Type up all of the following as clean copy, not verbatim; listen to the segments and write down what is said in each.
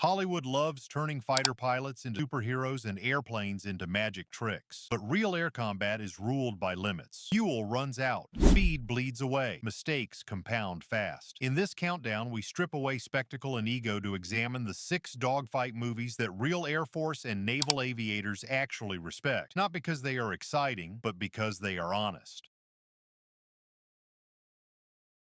Hollywood loves turning fighter pilots into superheroes and airplanes into magic tricks. But real air combat is ruled by limits. Fuel runs out. Speed bleeds away. Mistakes compound fast. In this countdown, we strip away spectacle and ego to examine the 6 dogfight movies that real Air Force and naval aviators actually respect. Not because they are exciting, but because they are honest.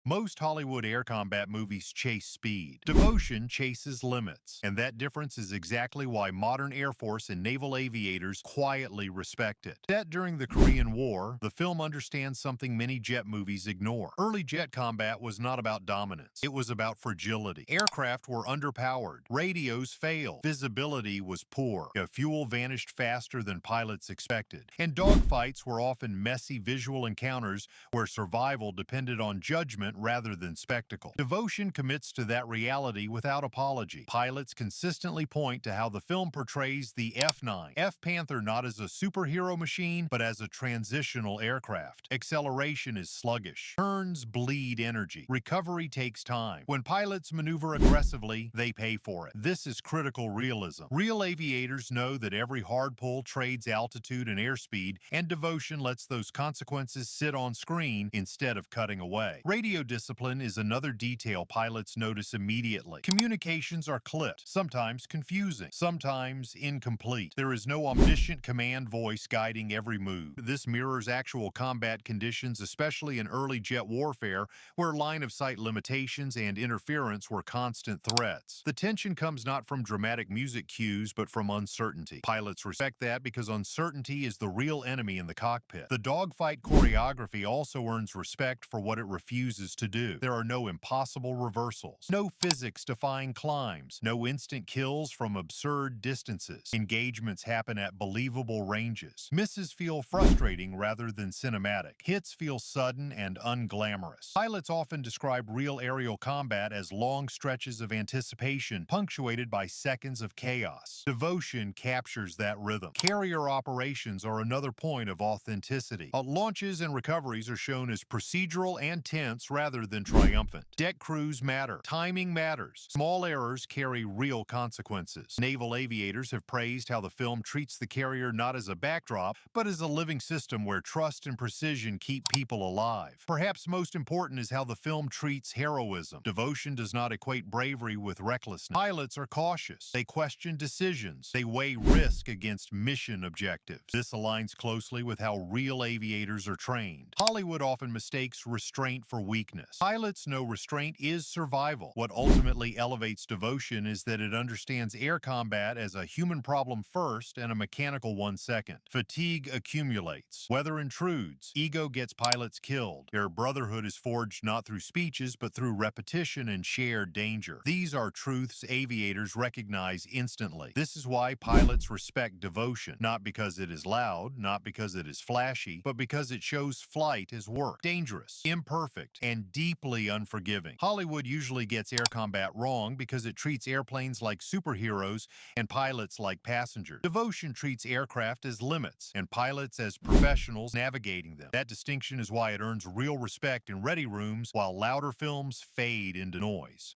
Most Hollywood air combat movies chase speed. Devotion chases limits. And that difference is exactly why modern Air Force and naval aviators quietly respect it. Set during the Korean War, the film understands something many jet movies ignore. Early jet combat was not about dominance. It was about fragility. Aircraft were underpowered. Radios failed. Visibility was poor. Fuel vanished faster than pilots expected. And dogfights were often messy visual encounters where survival depended on judgment rather than spectacle. Devotion commits to that reality without apology. Pilots consistently point to how the film portrays the F-9, F-Panther not as a superhero machine, but as a transitional aircraft. Acceleration is sluggish. Turns bleed energy. Recovery takes time. When pilots maneuver aggressively, they pay for it. This is critical realism. Real aviators know that every hard pull trades altitude and airspeed, and Devotion lets those consequences sit on screen instead of cutting away. Radio discipline is another detail pilots notice immediately. Communications are clipped, sometimes confusing, sometimes incomplete. There is no omniscient command voice guiding every move. This mirrors actual combat conditions, especially in early jet warfare, where line-of-sight limitations and interference were constant threats. The tension comes not from dramatic music cues, but from uncertainty. Pilots respect that because uncertainty is the real enemy in the cockpit. The dogfight choreography also earns respect for what it refuses to do. There are no impossible reversals, no physics-defying climbs, no instant kills from absurd distances. Engagements happen at believable ranges. Misses feel frustrating rather than cinematic. Hits feel sudden and unglamorous. Pilots often describe real aerial combat as long stretches of anticipation punctuated by seconds of chaos. Devotion captures that rhythm. Carrier operations are another point of authenticity. Launches and recoveries are shown as procedural and tense rather than triumphant. Deck crews matter. Timing matters. Small errors carry real consequences. Naval aviators have praised how the film treats the carrier not as a backdrop, but as a living system where trust and precision keep people alive. Perhaps most important is how the film treats heroism. Devotion does not equate bravery with recklessness. Pilots are cautious. They question decisions. They weigh risk against mission objectives. This aligns closely with how real aviators are trained. Hollywood often mistakes restraint for weakness. Pilots know restraint is survival. What ultimately elevates Devotion is that it understands air combat as a human problem first and a mechanical one second. Fatigue accumulates. Weather intrudes. Ego gets pilots killed. Their brotherhood is forged not through speeches, but through repetition and shared danger. These are truths aviators recognize instantly. This is why pilots respect Devotion, not because it is loud, not because it is flashy, but because it shows flight as work. Dangerous, imperfect, and deeply unforgiving. Hollywood usually gets air combat wrong because it treats airplanes like superheroes and pilots like passengers. Devotion treats aircraft as limits and pilots as professionals navigating them. That distinction is why it earns real respect in ready rooms while louder films fade into noise.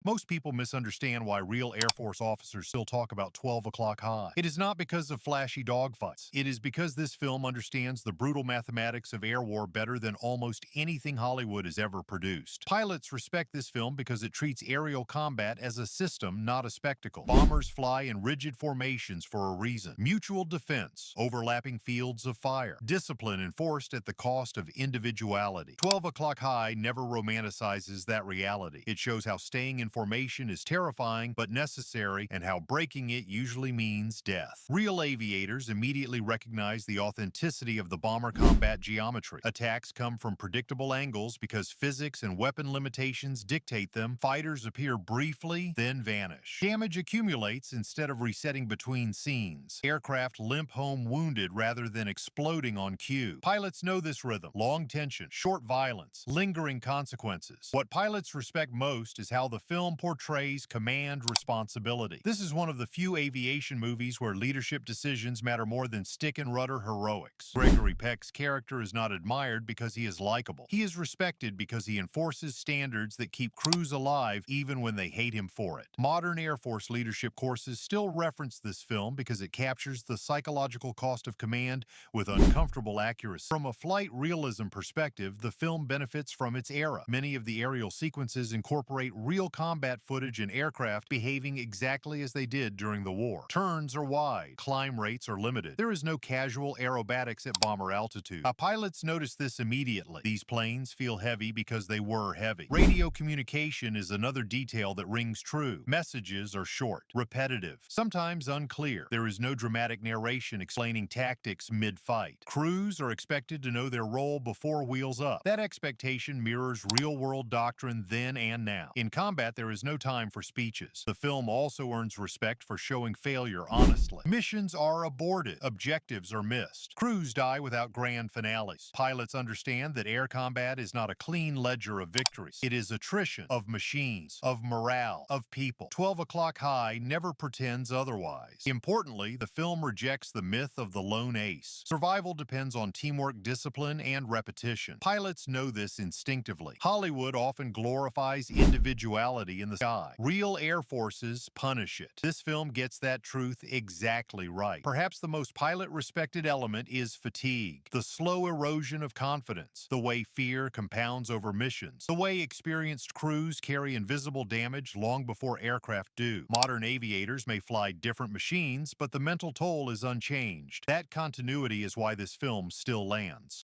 Most people misunderstand why real Air Force officers still talk about 12 o'clock high. It is not because of flashy dogfights. It is because this film understands the brutal mathematics of air war better than almost anything Hollywood has ever produced. Pilots respect this film because it treats aerial combat as a system, not a spectacle. Bombers fly in rigid formations for a reason. Mutual defense, overlapping fields of fire, discipline enforced at the cost of individuality. 12 o'clock high never romanticizes that reality. It shows how staying in formation is terrifying but necessary, and how breaking it usually means death. Real aviators immediately recognize the authenticity of the bomber combat geometry. Attacks come from predictable angles because physics and weapon limitations dictate them. Fighters appear briefly, then vanish. Damage accumulates instead of resetting between scenes. Aircraft limp home wounded rather than exploding on cue. Pilots know this rhythm. Long tension, short violence, lingering consequences. What pilots respect most is how the film film portrays command responsibility. This is one of the few aviation movies where leadership decisions matter more than stick and rudder heroics. Gregory Peck's character is not admired because he is likable. He is respected because he enforces standards that keep crews alive even when they hate him for it. Modern Air Force leadership courses still reference this film because it captures the psychological cost of command with uncomfortable accuracy. From a flight realism perspective, the film benefits from its era. Many of the aerial sequences incorporate real combat footage and aircraft behaving exactly as they did during the war. Turns are wide, climb rates are limited. There is no casual aerobatics at bomber altitude. Pilots notice this immediately. These planes feel heavy because they were heavy. Radio communication is another detail that rings true. Messages are short, repetitive, sometimes unclear. There is no dramatic narration explaining tactics mid-fight. Crews are expected to know their role before wheels up. That expectation mirrors real-world doctrine then and now. In combat, there is no time for speeches. The film also earns respect for showing failure honestly. Missions are aborted. Objectives are missed. Crews die without grand finales. Pilots understand that air combat is not a clean ledger of victories. It is attrition of machines, of morale, of people. 12 O'Clock High never pretends otherwise. Importantly, the film rejects the myth of the lone ace. Survival depends on teamwork, discipline, and repetition. Pilots know this instinctively. Hollywood often glorifies individuality in the sky. Real air forces punish it. This film gets that truth exactly right. Perhaps the most pilot-respected element is fatigue, the slow erosion of confidence, the way fear compounds over missions, the way experienced crews carry invisible damage long before aircraft do. Modern aviators may fly different machines, but the mental toll is unchanged. That continuity is why this film still lands.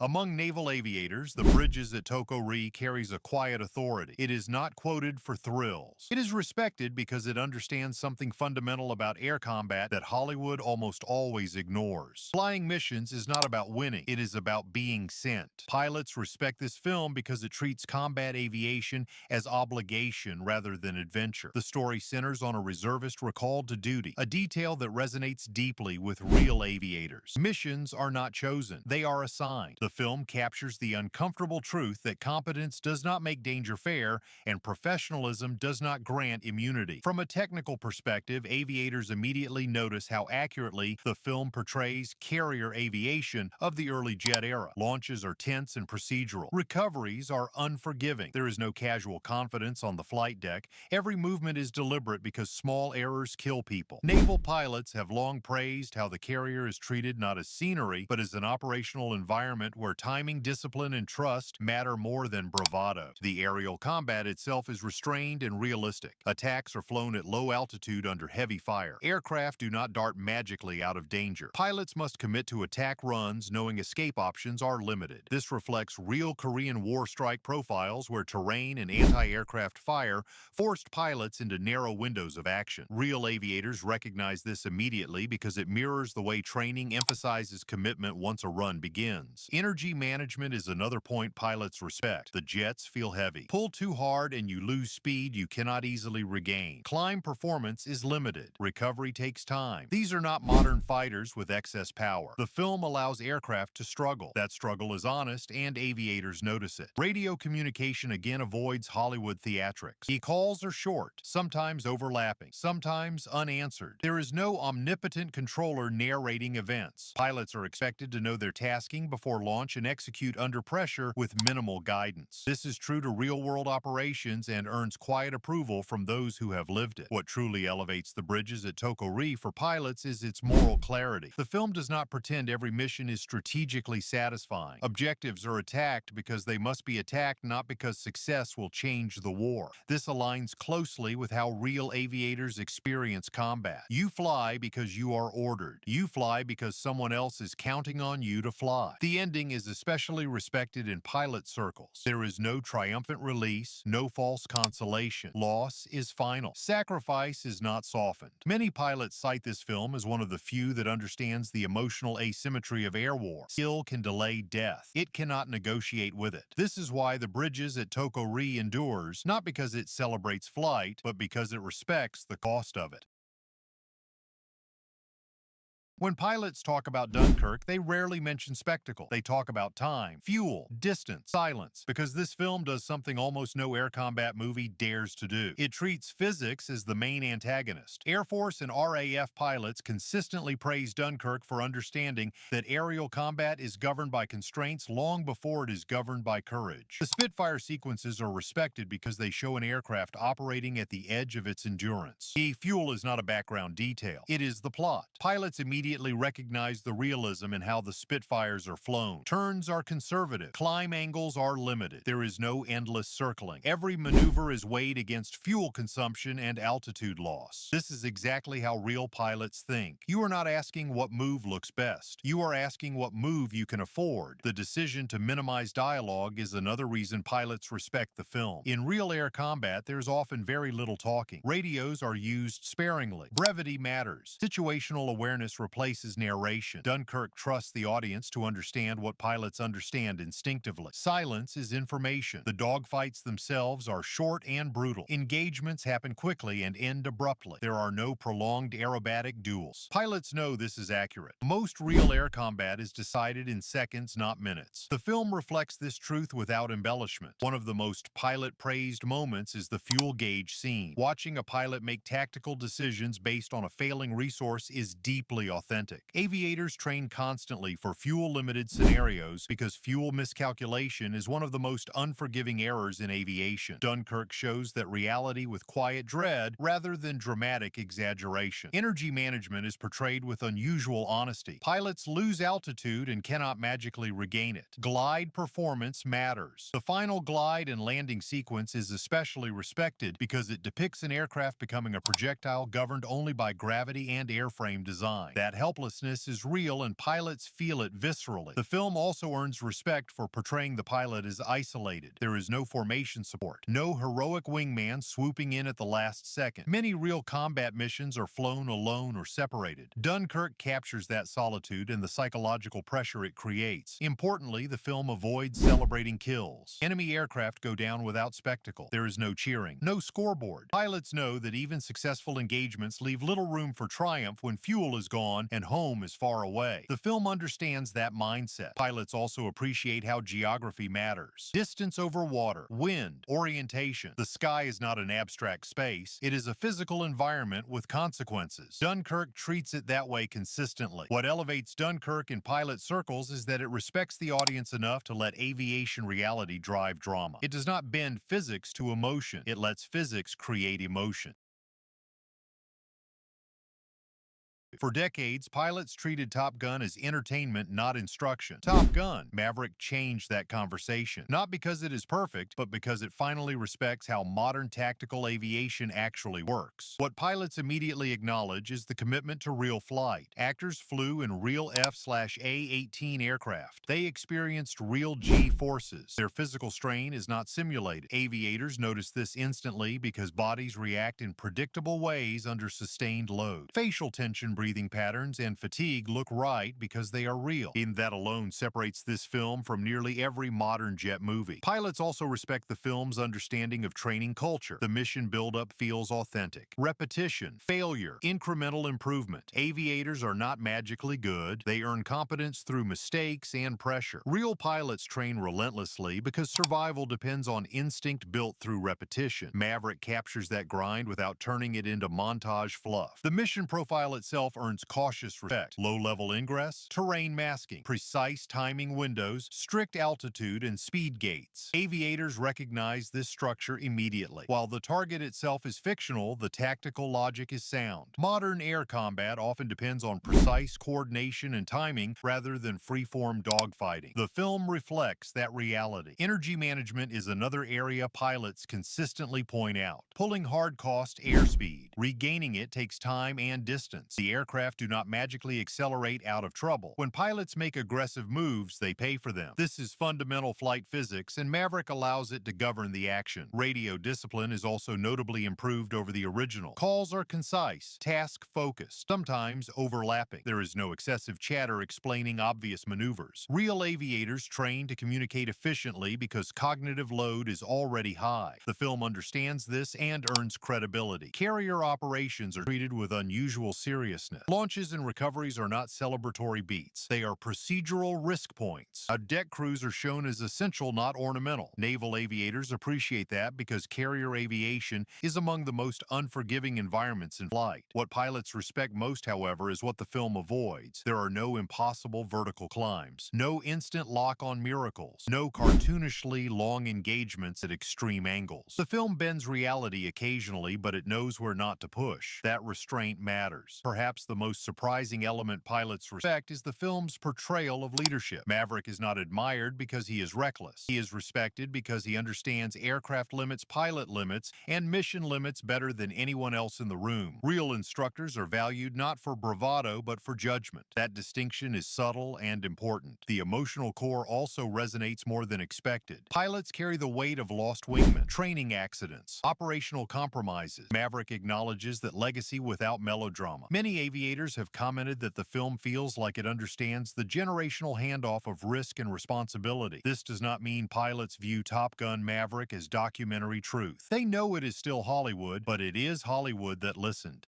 Among naval aviators, the Bridges at Toko-Ri carries a quiet authority. It is not quoted for thrills. It is respected because it understands something fundamental about air combat that Hollywood almost always ignores. Flying missions is not about winning. It is about being sent. Pilots respect this film because it treats combat aviation as obligation rather than adventure. The story centers on a reservist recalled to duty, a detail that resonates deeply with real aviators. Missions are not chosen. They are assigned. The film captures the uncomfortable truth that competence does not make danger fair and professionalism does not grant immunity. From a technical perspective, aviators immediately notice how accurately the film portrays carrier aviation of the early jet era. Launches are tense and procedural. Recoveries are unforgiving. There is no casual confidence on the flight deck. Every movement is deliberate because small errors kill people. Naval pilots have long praised how the carrier is treated not as scenery, but as an operational environment where timing, discipline, and trust matter more than bravado. The aerial combat itself is restrained and realistic. Attacks are flown at low altitude under heavy fire. Aircraft do not dart magically out of danger. Pilots must commit to attack runs knowing escape options are limited. This reflects real Korean War strike profiles where terrain and anti-aircraft fire forced pilots into narrow windows of action. Real aviators recognize this immediately because it mirrors the way training emphasizes commitment once a run begins. Energy management is another point pilots respect. The jets feel heavy. Pull too hard and you lose speed you cannot easily regain. Climb performance is limited. Recovery takes time. These are not modern fighters with excess power. The film allows aircraft to struggle. That struggle is honest and aviators notice it. Radio communication again avoids Hollywood theatrics. The calls are short, sometimes overlapping, sometimes unanswered. There is no omnipotent controller narrating events. Pilots are expected to know their tasking before launch and execute under pressure with minimal guidance. This is true to real-world operations and earns quiet approval from those who have lived it. What truly elevates the Bridges at Toko-Ri for pilots is its moral clarity. The film does not pretend every mission is strategically satisfying. Objectives are attacked because they must be attacked, not because success will change the war. This aligns closely with how real aviators experience combat. You fly because you are ordered. You fly because someone else is counting on you to fly. The ending is especially respected in pilot circles. There is no triumphant release, no false consolation. Loss is final. Sacrifice is not softened. Many pilots cite this film as one of the few that understands the emotional asymmetry of air war. Skill can delay death. It cannot negotiate with it. This is why the Bridges at Toko-Ri endures, not because it celebrates flight, but because it respects the cost of it. When pilots talk about Dunkirk, they rarely mention spectacle. They talk about time, fuel, distance, silence, because this film does something almost no air combat movie dares to do. It treats physics as the main antagonist. Air Force and RAF pilots consistently praise Dunkirk for understanding that aerial combat is governed by constraints long before it is governed by courage. The Spitfire sequences are respected because they show an aircraft operating at the edge of its endurance. The fuel is not a background detail. It is the plot. Pilots immediately recognize the realism in how the Spitfires are flown. Turns are conservative. Climb angles are limited. There is no endless circling. Every maneuver is weighed against fuel consumption and altitude loss. This is exactly how real pilots think. You are not asking what move looks best. You are asking what move you can afford. The decision to minimize dialogue is another reason pilots respect the film. In real air combat, there's often very little talking. Radios are used sparingly. Brevity matters. Situational awareness replaces narration. Dunkirk trusts the audience to understand what pilots understand instinctively. Silence is information. The dogfights themselves are short and brutal. Engagements happen quickly and end abruptly. There are no prolonged aerobatic duels. Pilots know this is accurate. Most real air combat is decided in seconds, not minutes. The film reflects this truth without embellishment. One of the most pilot-praised moments is the fuel gauge scene. Watching a pilot make tactical decisions based on a failing resource is deeply authentic. Aviators train constantly for fuel-limited scenarios because fuel miscalculation is one of the most unforgiving errors in aviation. Dunkirk shows that reality with quiet dread rather than dramatic exaggeration. Energy management is portrayed with unusual honesty. Pilots lose altitude and cannot magically regain it. Glide performance matters. The final glide and landing sequence is especially respected because it depicts an aircraft becoming a projectile governed only by gravity and airframe design. That helplessness is real and pilots feel it viscerally. The film also earns respect for portraying the pilot as isolated. There is no formation support, no heroic wingman swooping in at the last second. Many real combat missions are flown alone or separated. Dunkirk captures that solitude and the psychological pressure it creates. Importantly, the film avoids celebrating kills. Enemy aircraft go down without spectacle. There is no cheering, no scoreboard. Pilots know that even successful engagements leave little room for triumph when fuel is gone and home is far away. The film understands that mindset. Pilots also appreciate how geography matters. Distance over water, wind, orientation. The sky is not an abstract space. It is a physical environment with consequences. Dunkirk treats it that way consistently. What elevates Dunkirk in pilot circles is that it respects the audience enough to let aviation reality drive drama. It does not bend physics to emotion. It lets physics create emotion. For decades, pilots treated Top Gun as entertainment, not instruction. Top Gun, Maverick changed that conversation. Not because it is perfect, but because it finally respects how modern tactical aviation actually works. What pilots immediately acknowledge is the commitment to real flight. Actors flew in real F/A-18 aircraft. They experienced real G-forces. Their physical strain is not simulated. Aviators notice this instantly because bodies react in predictable ways under sustained load. Facial tension, breathing patterns, and fatigue look right because they are real. And that alone separates this film from nearly every modern jet movie. Pilots also respect the film's understanding of training culture. The mission buildup feels authentic. Repetition, failure, incremental improvement. Aviators are not magically good. They earn competence through mistakes and pressure. Real pilots train relentlessly because survival depends on instinct built through repetition. Maverick captures that grind without turning it into montage fluff. The mission profile itself earns cautious respect. Low-level ingress, terrain masking, precise timing windows, strict altitude, and speed gates. Aviators recognize this structure immediately. While the target itself is fictional, the tactical logic is sound. Modern air combat often depends on precise coordination and timing rather than free-form dogfighting. The film reflects that reality. Energy management is another area pilots consistently point out. Pulling hard cost airspeed. Regaining it takes time and distance. The aircraft do not magically accelerate out of trouble. When pilots make aggressive moves, they pay for them. This is fundamental flight physics, and Maverick allows it to govern the action. Radio discipline is also notably improved over the original. Calls are concise, task-focused, sometimes overlapping. There is no excessive chatter explaining obvious maneuvers. Real aviators train to communicate efficiently because cognitive load is already high. The film understands this and earns credibility. Carrier operations are treated with unusual seriousness. seriousness. Launches and recoveries are not celebratory beats. They are procedural risk points. Deck crews are shown as essential, not ornamental. Naval aviators appreciate that because carrier aviation is among the most unforgiving environments in flight. What pilots respect most, however, is what the film avoids. There are no impossible vertical climbs, no instant lock-on miracles, no cartoonishly long engagements at extreme angles. The film bends reality occasionally, but it knows where not to push. That restraint matters. Perhaps the most surprising element pilots respect is the film's portrayal of leadership. Maverick is not admired because he is reckless. He is respected because he understands aircraft limits, pilot limits, and mission limits better than anyone else in the room. Real instructors are valued not for bravado, but for judgment. That distinction is subtle and important. The emotional core also resonates more than expected. Pilots carry the weight of lost wingmen, training accidents, operational compromises. Maverick acknowledges that legacy without melodrama. Many aviators have commented that the film feels like it understands the generational handoff of risk and responsibility. This does not mean pilots view Top Gun Maverick as documentary truth. They know it is still Hollywood, but it is Hollywood that listened.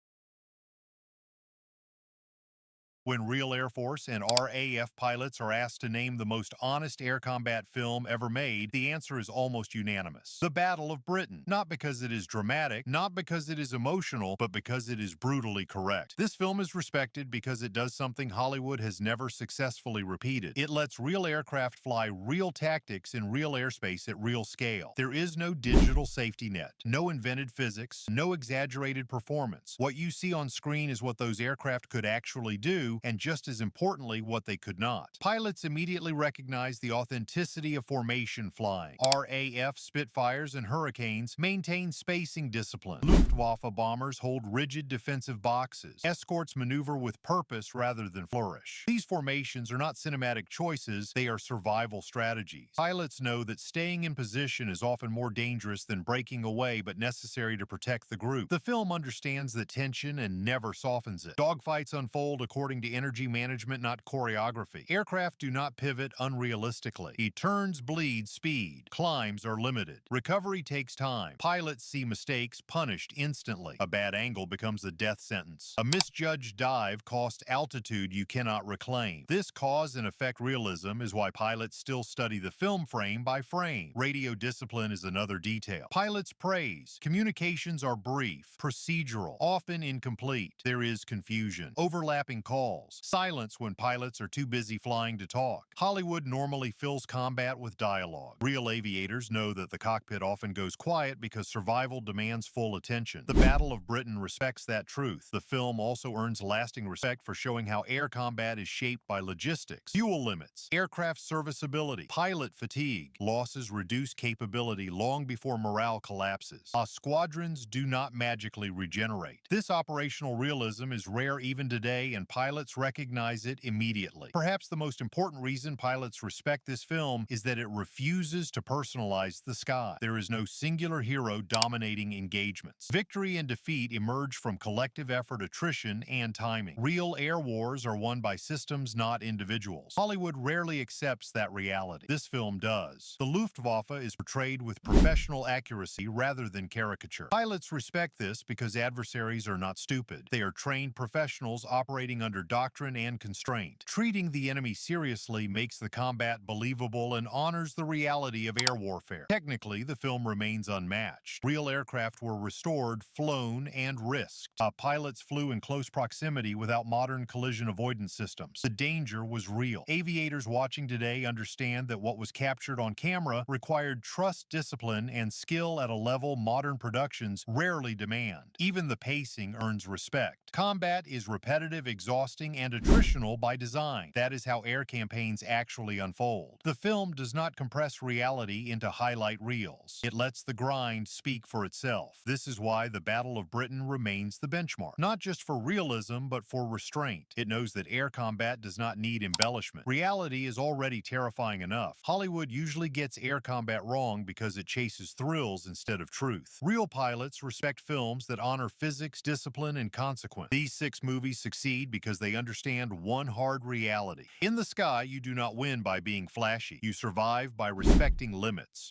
When real Air Force and RAF pilots are asked to name the most honest air combat film ever made, the answer is almost unanimous. The Battle of Britain. Not because it is dramatic, not because it is emotional, but because it is brutally correct. This film is respected because it does something Hollywood has never successfully repeated. It lets real aircraft fly real tactics in real airspace at real scale. There is no digital safety net, no invented physics, no exaggerated performance. What you see on screen is what those aircraft could actually do, and just as importantly, what they could not. Pilots immediately recognize the authenticity of formation flying. RAF Spitfires and Hurricanes maintain spacing discipline. Luftwaffe bombers hold rigid defensive boxes. Escorts maneuver with purpose rather than flourish. These formations are not cinematic choices, they are survival strategies. Pilots know that staying in position is often more dangerous than breaking away, but necessary to protect the group. The film understands the tension and never softens it. Dogfights unfold according to energy management, not choreography. Aircraft do not pivot unrealistically. He turns, bleeds, speed. Climbs are limited. Recovery takes time. Pilots see mistakes punished instantly. A bad angle becomes a death sentence. A misjudged dive costs altitude you cannot reclaim. This cause and effect realism is why pilots still study the film frame by frame. Radio discipline is another detail. Pilots praise. Communications are brief, procedural, often incomplete. There is confusion, overlapping calls, silence when pilots are too busy flying to talk. Hollywood normally fills combat with dialogue. Real aviators know that the cockpit often goes quiet because survival demands full attention. The Battle of Britain respects that truth. The film also earns lasting respect for showing how air combat is shaped by logistics, fuel limits, aircraft serviceability, pilot fatigue. Losses reduce capability long before morale collapses. Squadrons do not magically regenerate. This operational realism is rare even today, and pilots recognize it immediately. Perhaps the most important reason pilots respect this film is that it refuses to personalize the sky. There is no singular hero dominating engagements. Victory and defeat emerge from collective effort, attrition, and timing. Real air wars are won by systems, not individuals. Hollywood rarely accepts that reality. This film does. The Luftwaffe is portrayed with professional accuracy rather than caricature. Pilots respect this because adversaries are not stupid. They are trained professionals operating under doctrine and constraint. Treating the enemy seriously makes the combat believable and honors the reality of air warfare. Technically, the film remains unmatched. Real aircraft were restored, flown, and risked. Pilots flew in close proximity without modern collision avoidance systems. The danger was real. Aviators watching today understand that what was captured on camera required trust, discipline, and skill at a level modern productions rarely demand. Even the pacing earns respect. Combat is repetitive, exhausting, and attritional by design. That is how air campaigns actually unfold. The film does not compress reality into highlight reels. It lets the grind speak for itself. This is why the Battle of Britain remains the benchmark. Not just for realism, but for restraint. It knows that air combat does not need embellishment. Reality is already terrifying enough. Hollywood usually gets air combat wrong because it chases thrills instead of truth. Real pilots respect films that honor physics, discipline, and consequence. These 6 movies succeed because they understand one hard reality. In the sky, you do not win by being flashy. You survive by respecting limits.